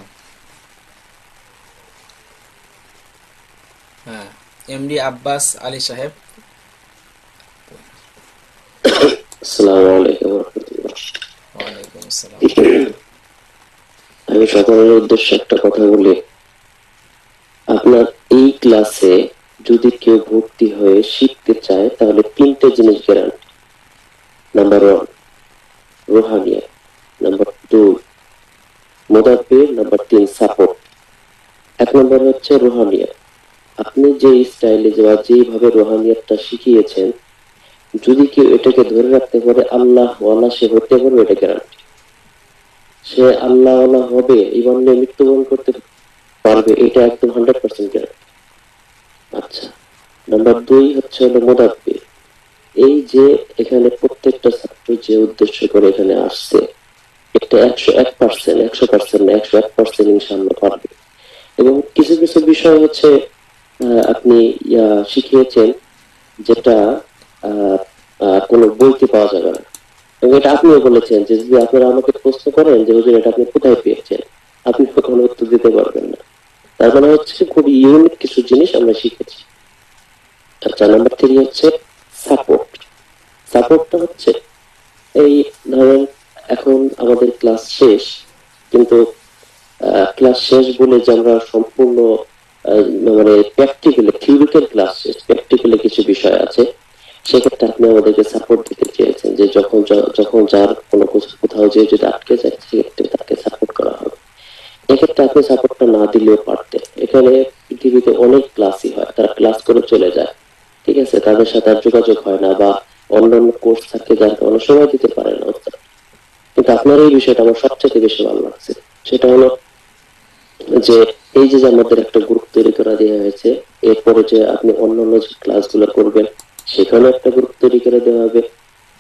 হ্যাঁ, এমডি আব্বাস আলী সাহেব। আসসালামু আলাইকুম ওয়া রাহমাতুল্লাহ। ওয়ালাইকুম আসসালাম। আমি সকলের উদ্দেশ্যে একটা কথা বলি। আপনার এই ক্লাসে যদি কেউ ভর্তি হয়ে শিখতে চায় তাহলে 3টে জিনিস গ্যারান্টি। নাম্বার 1 রুহানিয়া, নাম্বার 2 মুদাব্বির, নাম্বার 3 সাপোর্ট। 1 নম্বর হচ্ছে রুহানিয়া। আপনি যে স্টাইলে যেভাবে রুহানিয়াতটা শিখিয়েছেন, যদি কেউ এটাকে ধরে রাখতে পারে আল্লাহ ওয়ালা সে হতে পারবে, এটা গ্যারান্টি। সে আল্লাহ ওয়ালা হবে, ঈমান নিয়ে মৃত্যুবরণ করতে পারবে, এটা একদম 100% গ্যারান্টি। আচ্ছা, নাম্বার 2 হচ্ছে হলো মুদাব্বির। এই যে এখানে প্রত্যেকটা ছাত্র যে উদ্দেশ্য করে এখানে আসছে, এটা 101%, 100% না, 101% ইনশাআল্লাহ পারবে। এবং কিছু কিছু বিষয় হচ্ছে আপনি শিখিয়েছেন, যেটা কোনো বইতে পাওয়া যাবে না। এবং এটা আপনিও বলেছেন যে যদি আপনারা আমাকে প্রশ্ন করেন যে হুজুর এটা আপনি কোথায় পেয়েছেন, আপনি কোনো উত্তর দিতে পারবেন না। তার মানে হচ্ছে খুব ইউনিক কিছু জিনিস আমরা শিখেছি। আচ্ছা, নাম্বার 3 হচ্ছে সাপোর্ট। সাপোর্টটা হচ্ছে এই ধরেন এখন আমাদের ক্লাস শেষ, কিন্তু ক্লাস শেষ বলে যে আমরা সম্পূর্ণ মানে প্র্যাকটিক্যালি থিওরিক্যাল ক্লাস শেষ, প্র্যাকটিক্যালি কিছু বিষয় আছে, সেক্ষেত্রে আপনি আমাদেরকে সাপোর্ট দিতে চেয়েছেন যে যখন যার কোনো কোথাও যে যদি আটকে যায় সেক্ষেত্রে তাকে সাপোর্ট করা হবে। এক্ষেত্রে আপনি সাপোর্টটা না দিলেও পারতেন। এখানে পৃথিবীতে অনেক ক্লাসই হয়, তারা ক্লাস করে চলে যায়, ঠিক আছে, তাদের সাথে আর যোগাযোগ হয় না বা অন্যান্য কোর্স থাকে যার কারণে সময় দিতে পারে না। কিন্তু আপনার এই বিষয়টা আমার সবচেয়ে বেশি ভালো লাগছে, সেটা হলো যে এই যে আমাদের একটা গ্রুপ তৈরি করা দেওয়া হয়েছে, এরপরে যে আপনি অন্যান্য যে ক্লাসগুলো করবেন সেখানে একটা গ্রুপ তৈরি করে দেওয়া হবে।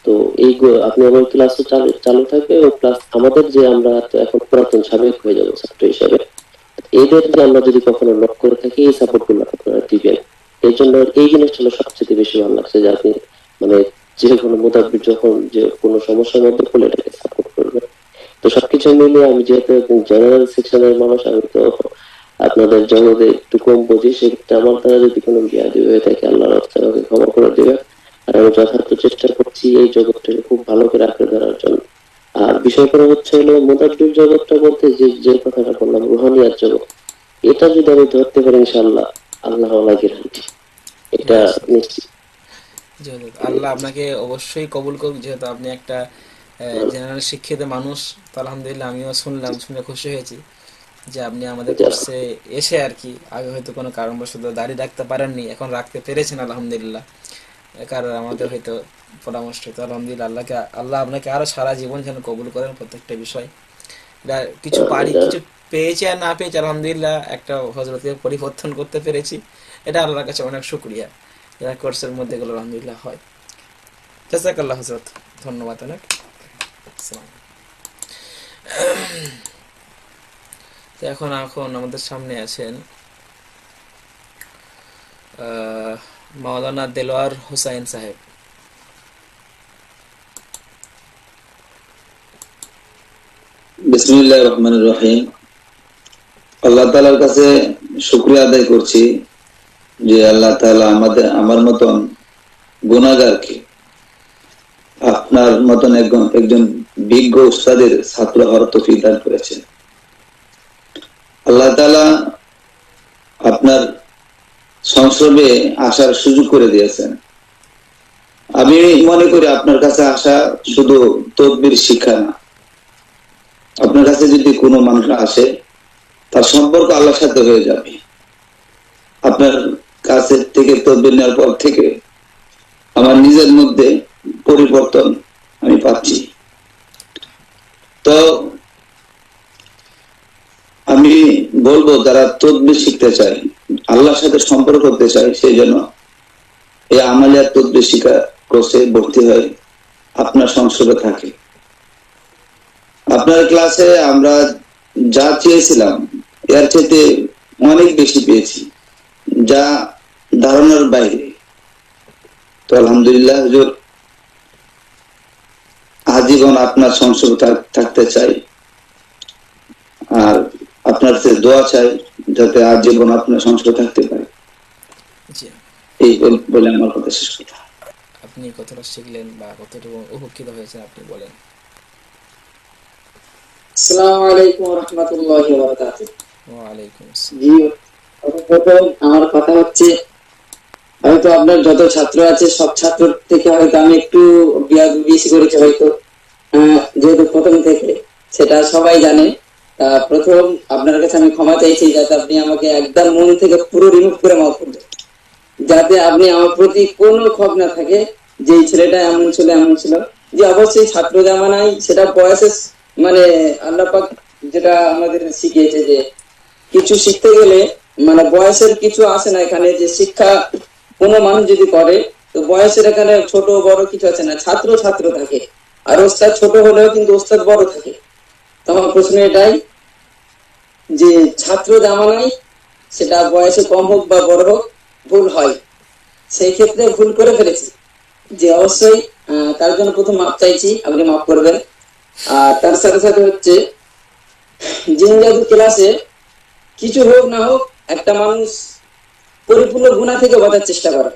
তো এই আপনি আমার ক্লাসও চালু থাকবে এবং প্লাস আমাদের যে আমরা তো এখন পুরাতন সাবেক হয়ে যাবো ছাত্র হিসাবে, এদের যে আমরা যদি কখনো লক করে থাকি এই সাপোর্ট গুলো আপনারা দিবেন। এই জন্য এই জিনিসটা হলো সবচেয়ে বেশি ভালো লাগছে যে আপনি মানে যে কোনো মোতাবেক যখন যে কোনো সমস্যার মধ্যে পড়লে এটাকে সাপোর্ট করবেন। তো সবকিছু মিলিয়ে আমি যেহেতু জেনারেল সেকশনের মানুষ, আমি তো আপনাদের জগতে একটু কম বুঝি, সেক্ষেত্রে আমার দ্বারা যদি কোনো জ্ঞানী হয়ে থাকে আল্লাহ রাস্তায় আমাকে ক্ষমা করে দেবে। আর আমি যথার্থ চেষ্টা করছি এই জগৎটাকে খুব ভালো করে আঁকড়ে ধরার জন্য। আর বিষয় করা হচ্ছে হলো মোদাব্বির জগৎটা বলতে যে যে কথাটা বললাম রুহানিয়াত জগৎ, এটা যদি আমি ধরতে পারি ইনশাআল্লাহ আল্লাহ গ্যারান্টি, এটা নিশ্চিত। আল্লাহ আপনাকে অবশ্যই কবুল করুক, যেহেতু আপনি একটা জেনারেল শিক্ষিত মানুষ। তো আলহামদুলিল্লাহ আমিও শুনে খুশি হয়েছি যে আপনি আমাদের কোর্সে এসে আর কি আগে হয়তো কোনো কারণবশত দাঁড়িয়ে রাখতে পারেননি, এখন রাখতে পেরেছেন আলহামদুলিল্লাহ। কারণ আমাদের হয়তো পরামর্শ হতো। আলহামদুলিল্লাহ আল্লাহ আপনাকে আরো সারা জীবন যেন কবুল করেন প্রত্যেকটা বিষয়। কিছু কিছু পেয়েছি আর না পেয়েছি, আলহামদুলিল্লাহ একটা হযরতকে পরিবর্তন করতে পেরেছি, এটা আল্লাহর কাছে অনেক শুকরিয়া। যারা কোর্সের মধ্যে গেল আলহামদুলিল্লাহ হয়। জাযাকাল্লাহ হযরত, ধন্যবাদ অনেক। তো এখন আমাদের সামনে আছেন মাওলানা দেলোয়ার হোসাইন সাহেব। বিসমিল্লাহির রহমানির রহিম। আল্লাহ তাআলার কাছে শুকরিয়া আদায় করছি যে আল্লাহ তাআলা আমার মতন গুনাহগারকে আপনার মতন একজন বিজ্ঞ উস্তাদের ছাত্র হওয়ার তৌফিক দান করেছেন। আল্লাহ তাআলা আপনার সংস্রবে আসার সুযোগ করে দিয়েছেন। আমি মনে করি আপনার কাছে আসা শুধু তাকবীর শিক্ষা না, আপনার কাছে যদি কোনো মানুষ আসে তার সম্পর্ক আল্লাহর সাথে হয়ে যাবে। আপনার কাছে থেকে তাকবীর নেওয়ার পর থেকে আমার নিজের মধ্যে পরিবর্তন আমি পাচ্ছি। তো আমি বলবো যারা তাকবীর শিখতে চায়, আল্লাহর সাথে সম্পর্ক করতে চায়, সেই জন্য এই আমালিয়াত তাকবীর শিক্ষা কোর্সে ভর্তি হয় আপনার সংসদে থাকে। আপনার ক্লাসে আমরা যা চেয়েছিলাম এর চাইতে অনেক বেশি পেয়েছি, যা ধারণার বাইরে। তো আলহামদুলিল্লাহ হুজুর, আজীবন আপনার সংসদে থাকতে চাই আর আপনার দোয়া চাই যাতে আজীবন আপনার সংসদে থাকতে পারে। এই বলে আমার কথা শেষ কথা। আপনি কতটা শিখলেন বা কতটুকু উপকৃত হয়েছেন আপনি বলেন। আসসালামু আলাইকুম ওয়া রাহমাতুল্লাহি ওয়া বারাকাতুহু। ওয়া আলাইকুম আসসালাম। জি, প্রথম আমার কথা হচ্ছে হয়তো আপনার যত ছাত্র আছে সব ছাত্র থেকে হয়তো আমি একটু বেশি করেছি হয়তো, যেহেতু প্রথম থেকে সেটা সবাই জানে। প্রথম আপনার কাছে আমি ক্ষমা চাইছি যাতে আপনি আমাকে একদম মন থেকে পুরো রিমুভ করে মাফ করবেন, যাতে আপনি আমার প্রতি কোনো ক্ষোভ না থাকে যে এই ছেলেটা এমন ছিল। যে অবশ্যই ছাত্র জামানায় সেটা বয়সে মানে আল্লাহ পাক যেটা আমাদের শিখিয়েছে যে কিছু শিখতে গেলে মানে বয়সের কিছু আসে না এখানে, যে শিক্ষা কোনো মানুষ যদি করে তো বয়সের এখানে ছোট বড় কিছু আছে না, ছাত্র থাকে আর ওস্তাদ ছোট হলেও কিন্তু ওস্তাদ বড় থাকে। তো আমার প্রশ্ন এটাই যে ছাত্র জামানায় সেটা বয়সে কম হোক বা বড় হোক ভুল হয়, সেই ক্ষেত্রে ভুল করে ফেলেছি, যে অবশ্যই তার জন্য প্রথম মাপ চাইছি, আপনি মাফ করবেন। আর তার সাথে সাথে হচ্ছে জিন জাদু ক্লাসে কিছু হোক না হোক একটা মানুষ পরিপূর্ণ গুনাহ থেকে বাঁচার চেষ্টা করে।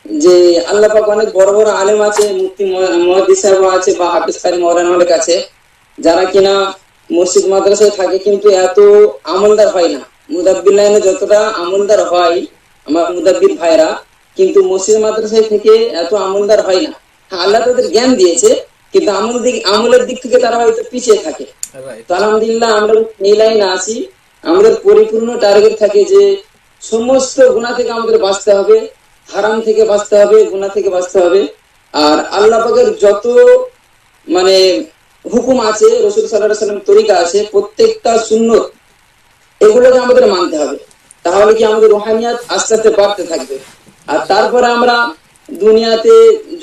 যে আল্লাহ পাক অনেক বড় বড় আলেম আছে, মুফতি মুহাদ্দিস সাহেব আছে বা হাফেজ কারি মাওলানা অনেক আছে যারা কিনা মসজিদ মাদ্রাসায় থাকে কিন্তু এত আমলদার হয় না। মুদাব্বির লাইনে যতটা আমলদার হয় আমার মুদাব্বির ভাইরা, কিন্তু মসজিদ মাদ্রাসায় থেকে এত আমলদার হয় না। হ্যাঁ, আল্লাহ তাদের জ্ঞান দিয়েছে কিন্তু আমলের দিক থেকে তারা হয়তো পিছিয়ে থাকে। তো আলহামদুলিল্লাহ আমরা এই লাইনে আসি, আমাদের পরিপূর্ণ টার্গেট থাকে যে সমস্ত গুনাহ থেকে আমাদের বাঁচতে হবে, হারাম থেকে বাঁচতে হবে, গুনাহ থেকে বাঁচতে হবে। আর আল্লাহ পাকের যত মানে হুকুম আছে, রাসূল সাল্লাল্লাহু আলাইহি ওয়াসাল্লাম তরিকা আছে, প্রত্যেকটা সুন্নত এগুলোকে আমাদের মানতে হবে। তাহলে কি আমাদের রুহানিয়াত আস্তে আস্তে বাড়তে থাকবে। আর তারপরে আমরা দুনিয়াতে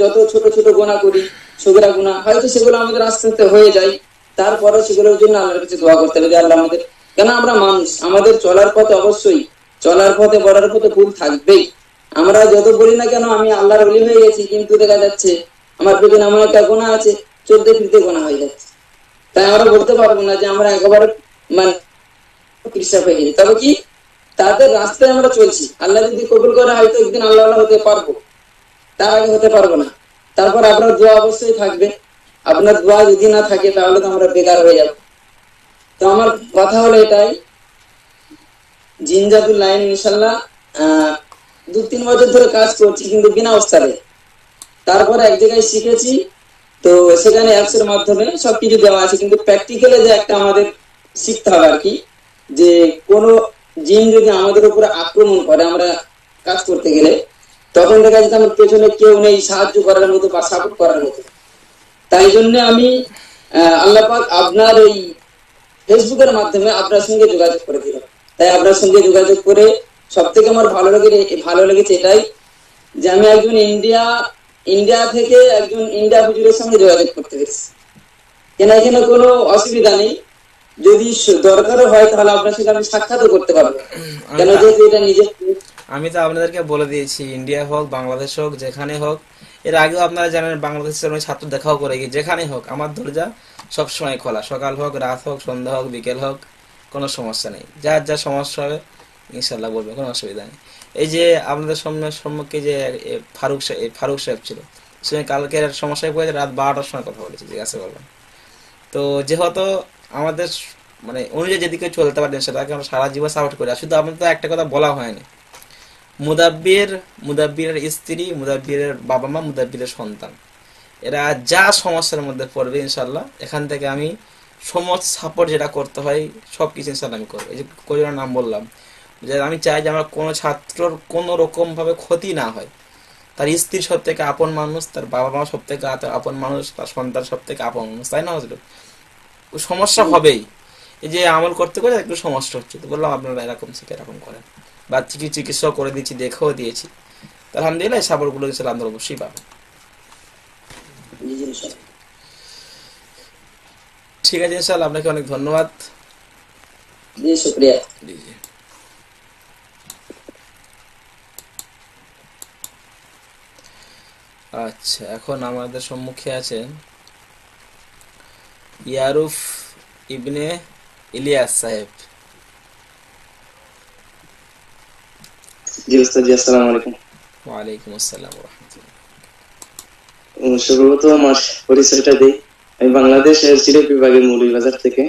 যত ছোট ছোট গুনাহ করি, সগীরা গুনাহ হয়তো সেগুলো আমাদের আস্তে আস্তে হয়ে যায়, তারপরে সেগুলোর জন্য আল্লাহর কাছে দোয়া করতে হবে যে আল্লাহ আমাদের, কেন আমরা মানুষ, আমাদের চলার পথে অবশ্যই চলার পথে বড়ার পথে ভুল থাকবেই। আমরা যত বলি না কেন আমি আল্লাহর ওলি হয়ে গেছি, কিন্তু দেখা যাচ্ছে আমার পেছনে এমন একটা গুনাহ আছে, চলতে ফিরতে গুনাহ হয়ে যাচ্ছে। তাই আমরা বলতে পারবো না যে আমরা একেবারে মানে কৃষক হয়ে গেছি। তবে কি তাদের রাস্তায় আমরা চলছি, আল্লাহ যদি কবুল করে হয়তো একদিন আল্লাহ হতে পারবো, তার আগে হতে পারবো না। তারপর আপনার দোয়া অবশ্যই থাকবে, আপনার দোয়া যদি না থাকে তাহলে তো আমরা বেকার হয়ে যাব। তো আমার কথা হলো এটাই, জিন জাদুর লাইন ইনশাল্লাহ 2-3 বছর ধরে কাজ করছি কিন্তু বিনা ওস্তাদে। তারপরে এক জায়গায় শিখেছি, তো সেখানে অ্যাপস এর মাধ্যমে সবকিছু দেওয়া আছে, কিন্তু প্র্যাকটিক্যালে যে একটা আমাদের শিখতে হবে আর কি, যে কোনো জিন যদি আমাদের উপরে আক্রমণ করে আমরা কাজ করতে গেলে, তখন দেখা যাচ্ছে আমার পেছনে কেউ নেই সাহায্য করার মতো বা সাপোর্ট করার মতো। তাই জন্য আমি আল্লাহ পাক আপনার এই ফেসবুকের মাধ্যমে আপনার সঙ্গে যোগাযোগ করে দিলাম। তাই আপনার সঙ্গে যোগাযোগ করে সব থেকে আমার ভালো লেগেছে এটাই যে আমি একজন ইন্ডিয়া থেকে একজন ইন্ডিয়া হুজুরের সঙ্গে যোগাযোগ করতে পেরেছি। কেন এখানে কোনো অসুবিধা নেই, যদি দরকারও হয় তাহলে আপনার সাথে আমি সাক্ষাৎও করতে পারবো, কেন যেহেতু এটা নিজের। আমি তো আপনাদেরকে বলে দিয়েছি, ইন্ডিয়া হোক বাংলাদেশ হোক যেখানে হোক, এর আগেও আপনারা জানেন বাংলাদেশের ছাত্র দেখাও করে গিয়ে, যেখানে হোক আমার দরজা সবসময় খোলা, সকাল হোক রাত হোক সন্ধ্যা হোক বিকেল হোক, কোনো সমস্যা নেই। যার যা সমস্যা হবে ইনশাল্লাহ বলবে, কোনো অসুবিধা নেই। এই যে আপনাদের সম্মুখে যে ফারুক সাহেব ছিল, সে কালকে সমস্যায় পড়ে রাত 12টার সময় কথা বলেছি, জিজ্ঞাসা করবেন। তো যেহেতু আমাদের মানে অনুযায়ী যেদিকে চলতে পারেন সেটাকে আমরা সারা জীবন সাপোর্ট করি। আর শুধু আপনাদের তো একটা কথা বলা হয়নি, মুদাব্বিরের স্ত্রী, মুদাব্বিরের বাবা মা, মুদাব্বিরের সন্তান, এরা যা সমস্যার মধ্যে পড়বে ইনশাল্লাহ এখান থেকে আমি সমস্ত সাপোর্ট যেটা করতে হয় সবকিছু ইনশাল্লাহ আমি করবো। এই যে কয়জনের নাম বললাম, যে আমি চাই যে আমার কোনো ছাত্রর কোনো রকম ভাবে ক্ষতি না হয়, তার স্ত্রী সব থেকে আপন মানুষ, তার বাবা মা সব থেকে আপন মানুষ, তার সন্তান সব থেকে আপন মানুষ, তাই না? সমস্যা হবেই, এই যে আমল করতে করে একটু সমস্যা হচ্ছে, তো বললাম আপনারা এরকম থেকে এরকম করেন, বা চিকিৎসা করে দিচ্ছি, দেখেও দিয়েছি, আলহামদুলিল্লাহ এই সাপোর্ট গুলো ইনশাল্লাহ আমরা অবশ্যই পাবো। ঠিক আছে ইনশাল্লাহ, আপনাকে অনেক ধন্যবাদ। জি শুকরিয়া। জি জি। আচ্ছা, এখন আমাদের সম্মুখে আছেন ইয়ারুফ ইবনে ইলিয়াস সাহেব। জি ওস্তাদ, আসসালামু আলাইকুম। ওয়ালাইকুম আসসালাম ওয়া রাহমাতুল্লাহ। শুরুতে আমার পরিচয়টা দেই। আমি বাংলাদেশের সিলেট বিভাগের মৌলভীবাজার থেকে।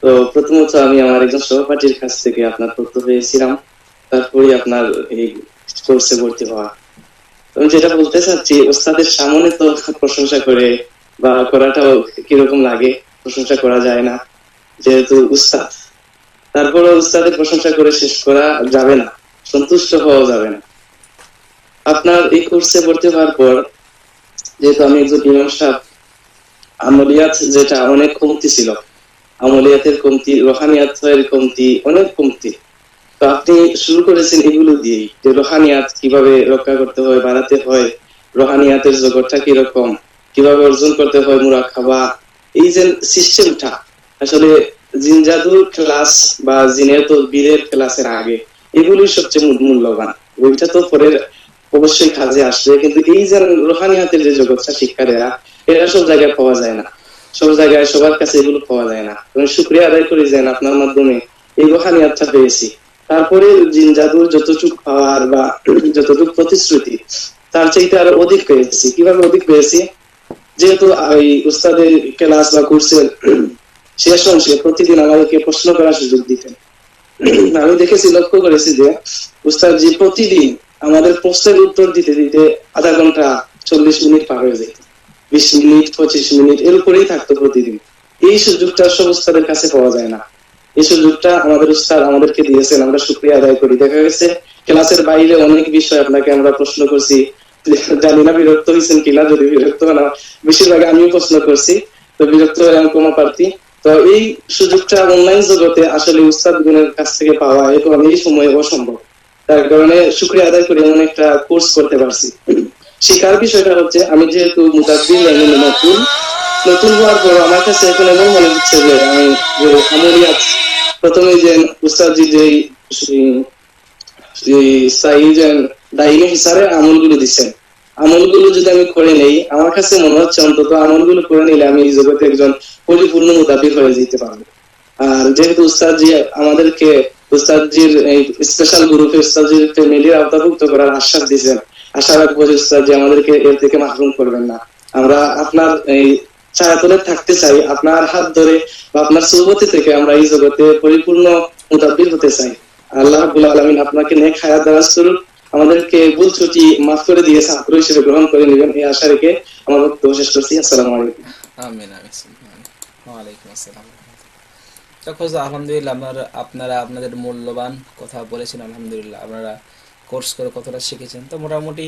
তো প্রথমত আমি আমার একজন সহপাঠীর কাছ থেকে আপনার তথ্য পেয়েছিলাম, তারপরে আপনার এই কোর্সে ভর্তি হওয়া। আমি যেটা বলতে চাচ্ছি, ওস্তাদের সামনে তো প্রশংসা করে বা করাটাও কিরকম লাগে, প্রশংসা করা যায় না যেহেতু উস্তাদ। তারপরে উস্তাদের প্রশংসা করে শেষ করা যাবে না, সন্তুষ্ট হওয়া যাবে না। আপনার এই কোর্সে ভর্তি হওয়ার পর যেহেতু আমি একজন ইমাম সাহেব, আমলিয়াত যেটা অনেক কমতি ছিল, আমলিয়াতের কমতি, রোহানিয়াতের কমতি, অনেক কমতি। তো আপনি শুরু করেছেন এগুলো দিয়েই, যে রোহানিয়াত কিভাবে রক্ষা করতে হয়, বাড়াতে হয়, রোহানিয়াতের জগৎটা কিরকম, কিভাবে অর্জন করতে হয়, মুরাকাবা, এই যে সিস্টেমটা আসলে জিন জাদুর ক্লাস বা জিনের তদবিরের ক্লাসের আগে এগুলি সবচেয়ে মূল্যবান। ওইটা তো পরে অবশ্যই কাজে আসবে, কিন্তু এই যে রোহানিয়াতের যে জগৎটা শিক্ষা দেয়া, এটা সব জায়গায় পাওয়া যায় না, সব জায়গায় সবার কাছে এগুলো পাওয়া যায় না। আমি শুকরিয়া আদায় করি যে আপনার মাধ্যমে এই রোহানিয়াতটা পেয়েছি। তারপরে জিন জাদুর যতটুকু পাওয়ার বা যতটুকু প্রতিশ্রুতি, তার চাইতে আরো অধিক পেয়েছি। কিভাবে অধিক পেয়েছি? যেহেতু এই উস্তাদের ক্লাস বা কোর্সের শেষ অংশে প্রতিদিন আমাদেরকে প্রশ্ন করার সুযোগ দিতেন। আমি দেখেছি, লক্ষ্য করেছি যে উস্তাদ জি প্রতিদিন আমাদের প্রশ্নের উত্তর দিতে দিতে আধা ঘন্টা 40 মিনিট পার হয়ে যেত, 20 মিনিট 25 মিনিট এর উপরেই থাকতো প্রতিদিন। এই সুযোগটা সব উস্তাদের কাছে পাওয়া যায় না। এই সুযোগটা আমাদের উস্তাদ আমাদেরকে দিয়েছেন, আমরা শুকরিয়া আদায় করি। দেখা গেছে ক্লাসের বাইরে অনেক বিষয় আপনাকে আমরা প্রশ্ন করছি, জানি না বিরক্ত হয়েছেন কিনা, যদি বিরক্ত না, বেশিরভাগ আমিও প্রশ্ন করছি, তো বিরক্ত হয়ে আমি কোনো প্রার্থী। তো এই সুযোগটা অনলাইন জগতে আসলে উস্তাদ গুণের কাছ থেকে পাওয়া এখন এই সময়ে অসম্ভব। তার কারণে শুকরিয়া আদায় করে এমন একটা কোর্স করতে পারছি। শিকার বিষয়টা হচ্ছে, আমি যেহেতু মুতাব্বির লাইনে নতুন হওয়ার পর আমার কাছে এখন এমন মনে হচ্ছে যে আমি আমলিয়াত প্রথমে যে উস্তাদজি যে দাইনি হিসাবে আমলগুলো দিচ্ছেন, আমলগুলো যদি আমি করে নেই, আমার কাছে মনে হচ্ছে অন্তত আমলগুলো করে নিলে আমি এই জগতে একজন পরিপূর্ণ মুতাবিক হয়ে যেতে পারবো। আর যেহেতু উস্তাদজি আমাদেরকে উস্তাদজির এই স্পেশাল গ্রুপে উস্তাদজির ফ্যামিলির আওতাভুক্ত করার আশ্বাস দিয়েছেন, আশা রাখবো যে উস্তাদজি আমাদেরকে এর থেকে মাহরুম করবেন না। আমরা আপনার এই ছায়াতলে থাকতে চাই, আপনার হাত ধরে বা আপনার সুবতি থেকে আমরা এই জগতে পরিপূর্ণ মুতাবিক হতে চাই। আল্লাহ রাব্বুল আলামিন আপনাকে নেক হায়াত দারাজ করুন, আমাদেরকে ভুল ত্রুটি মাফ করে দিয়ে ছাত্র হিসেবে গ্রহণ করে নেবেন, এই আশা রেখে আমার বক্তব্য শেষ করছি। আসসালামু আলাইকুম। আমিন আমিন। ওয়ালাইকুম আসসালাম। আলহামদুলিল্লাহ, আপনারা আপনাদের মূল্যবান কথা বলেছেন। আলহামদুলিল্লাহ, আপনারা কোর্স করে কতটা শিখেছেন। তো মোটামুটি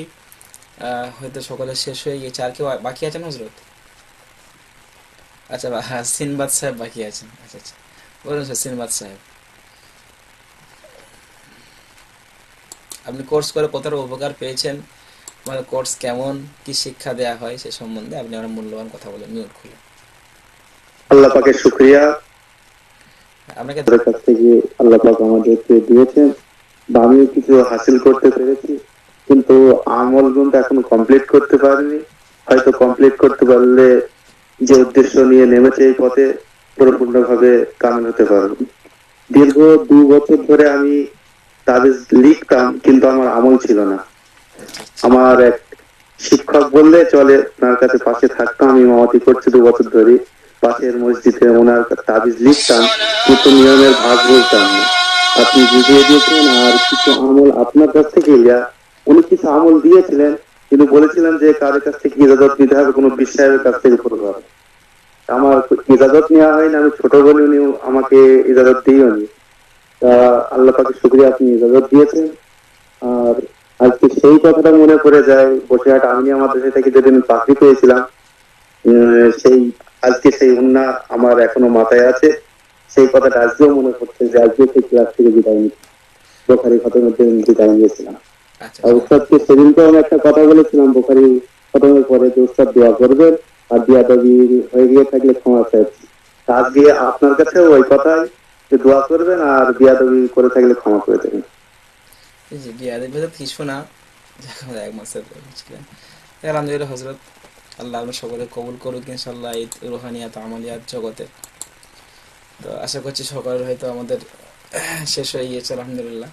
হয়তো সকালে শেষ হয়ে গিয়েছে। আর কেউ বাকি আছেন হজরত? আচ্ছা, সিনবাদ সাহেব বাকি আছেন। আচ্ছা আচ্ছা, বলুন স্যার সিনবাদ সাহেব, আপনি কোর্স করে কতটা উপকার পেয়েছেন, আমাদের কোর্স কেমন, কি শিক্ষা দেয়া হয় সে সম্বন্ধে আপনি আমার মূল্যবান কথা বলেন। মিউট খুলে। আল্লাহ পাকের শুকরিয়া, আপনাকে কাছ থেকে আল্লাহ পাক আমাদেরকে দিয়েছেন বা আমিও কিছু হাসিল করতে পেরেছি, কিন্তু আমল কিন্তু এখন কমপ্লিট করতে পারিনি। হয়তো কমপ্লিট করতে পারলে যে উদ্দেশ্য নিয়ে নেমেছে এই পথে পরিপূর্ণভাবে কামিল হতে পারবো। দীর্ঘ 2 বছর ধরে আমি তাবিজ লিখতাম, কিন্তু আমার আমল ছিল না। আমার এক শিক্ষক বললে চলে, ওনার কাছে পাশে থাকতাম, আমি ইমামতি করছি 2 বছর ধরে, পাশের মসজিদে ওনার তাবিজ লিখতাম, কিন্তু নিয়মের ভাগ বলতাম না। আপনি বুঝিয়ে দিয়েছেন। আর কিছু আমল আপনার কাছ থেকে উনি কিছু আমল দিয়েছিলেন, কিন্তু বলেছিলেন যে কারোর কাছ থেকে ইজাজত নিতে হবে, কোনো বিশ্বাসের কাছ থেকে করতে হবে। আমার ইজাজত নেওয়া হয়নি, আমি ছোট বলে উনি আমাকে ইজাজত দিইনি। তা আল্লাহ পাকের শুকরিয়া, আপনি ইজাজত দিয়েছেন। আর আজকে সেই কথাটা মনে পড়ে যায়, বসিরহাট আমিনিয়া মাদ্রাসা থেকে যেদিন চাকরি পেয়েছিলাম, সেই আজকে সেই উন্না আমার এখনো মাথায় আছে। সেই কথাটা আজকেও মনে পড়ছে যে আজকে সেই ক্লাস থেকে বিদায় নিচ্ছি, বোখারি খতমের দিন বিদায় নিয়েছিলাম। আর উস্তাদকে সেদিনকে আমি একটা কথা বলেছিলাম বোখারি খতমের পরে, যে উস্তাদ দোয়া করবেন আর বিয়াদবি হয়ে গিয়ে থাকলে ক্ষমা চাইছি। আজকে আপনার কাছে ওই কথাই, যে দোয়া করবেন আর বিয়াদবি করে থাকলে ক্ষমা করে দেবেন। জি, বিয়াদবি কিছু না, এক মাসের ছিলেন। আলহামদুলিল্লাহ হজরত, আল্লাহ আমরা সকলে কবুল করুক ইনশাল্লাহ এই রুহানিয়াত আমলিয়াত জগতে। তো আশা করছি সকলের হয়তো আমাদের শেষ হয়ে গিয়েছে। আলহামদুলিল্লাহ,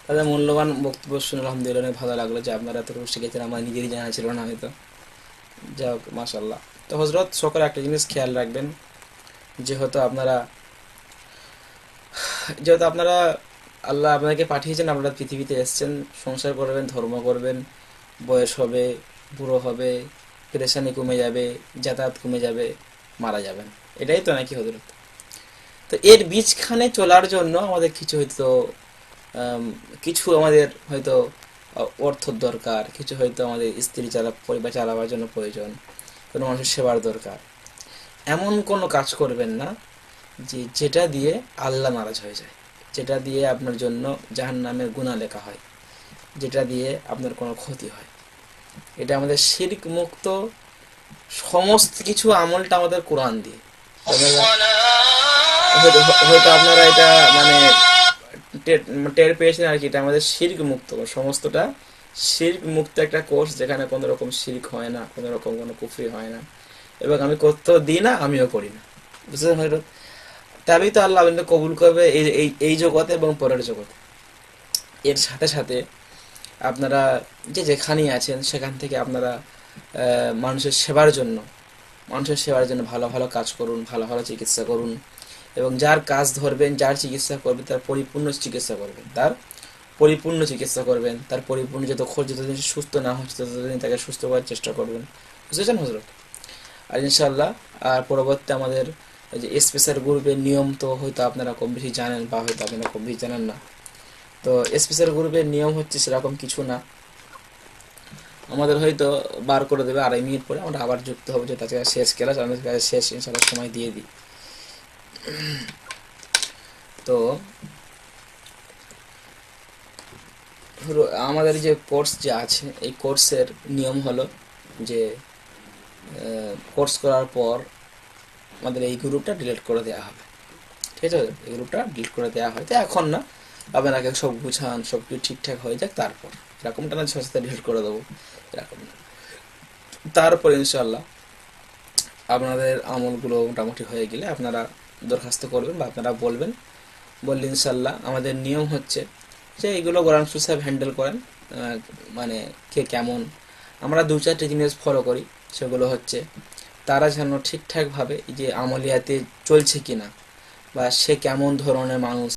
তাদের মূল্যবান বক্তব্য শুনে আলহামদুলিল্লাহ অনেক ভালো লাগলো যে আপনারা এতটুকু শিখেছেন, আমার নিজেরই জানা ছিল না হয়তো। যাই হোক, মাশাল্লাহ। তো হজরত সকলে একটা জিনিস খেয়াল রাখবেন, যেহেতু আপনারা আল্লাহ আপনাকে পাঠিয়েছেন, আপনারা পৃথিবীতে এসেছেন, সংসার করবেন, ধর্ম করবেন, বয়স হবে, বুড়ো হবে, পেরেশানি কমে যাবে, যাতায়াত কমে যাবে, মারা যাবেন, এটাই তো নাকি হজরত? তো এর বীজখানে চলার জন্য আমাদের কিছু আমাদের হয়তো অর্থ দরকার, কিছু হয়তো আমাদের পরিবার চালাবার জন্য প্রয়োজন, কোনো মানুষের সেবার দরকার। এমন কোনো কাজ করবেন না যেটা দিয়ে আল্লাহ নারাজ হয়ে যায়, যেটা দিয়ে আপনার জন্য জাহান্নামের গুনাহ লেখা হয়, যেটা দিয়ে আপনার কোনো ক্ষতি হয়। এটা আমাদের শিরক মুক্ত সমস্ত কিছু আমলটা আমাদের কোরআন দিয়ে। হয়তো আপনারা এটা টের পেয়েছেন আর কি, এটা আমাদের শিরক মুক্ত, সমস্তটা শিরক মুক্ত একটা কোর্স, যেখানে কোনো রকম শিরক হয় না, কোনো রকম কোনো কুফরি হয় না, এবং আমি করতেও দিই না, আমিও করি না। বুঝতে পারলেন? তবেই তো আল্লাহ আপনাকে কবুল করবে এই জগতে এবং পরের জগতে। এর সাথে সাথে আপনারা যেখানেই আছেন সেখান থেকে আপনারা মানুষের সেবার জন্য ভালো ভালো কাজ করুন, ভালো ভালো চিকিৎসা করুন, এবং যার কাজ ধরবেন, যার চিকিৎসা করবেন, তার পরিপূর্ণ চিকিৎসা করবেন, তার পরিপূর্ণ যতদিন সুস্থ না হচ্ছে ততদিন তাকে সুস্থ করার চেষ্টা করবেন। বুঝেছেন হজরত? আর ইনশাল্লাহ আর পরবর্তী আমাদের যে স্পেশাল গ্রুপের নিয়ম তো হয়তো আপনারা কম বেশি জানেন, বা হয়তো আপনারা কম বেশি জানেন না। তো স্পেশাল গ্রুপের নিয়ম হচ্ছে সেরকম কিছু না, আমাদের হয়তো বার করে দেবে 2.5 মিনিট পরে, আমরা আবার যুক্ত হবো, যে তাছাড়া শেষ ক্লাস, আমাদের কাছে শেষ ইনশাল্লাহ সময় দিয়ে দিই। তো আমাদের যে কোর্স যে আছে, এই কোর্সের নিয়ম হলো যে কোর্স করার পর আমাদের এই গ্রুপটা ডিলিট করে দেওয়া হবে। ঠিক আছে? এই গ্রুপটা ডিলিট করে দেওয়া হয়, তো এখন না, আপনাকে সব গুছান, সব কিছু ঠিকঠাক হয়ে যাক, তারপর এরকমটা না সাথে ডিলিট করে দেবো, এরকম না। তারপর ইনশাল্লাহ আপনাদের আমলগুলো মোটামুটি হয়ে গেলে আপনারা দরখাস্ত করবেন, বা আপনারা বললে ইনশাল্লাহ আমাদের নিয়ম হচ্ছে যে এইগুলো গোলাম সাহেব হ্যান্ডেল করেন, মানে কে কেমন, আমরা 2-4টি জিনিস ফলো করি। সেগুলো হচ্ছে তারা যেন ঠিকঠাকভাবে যে আমলিয়াতে চলছে কিনা, বা সে কেমন ধরনের মানুষ,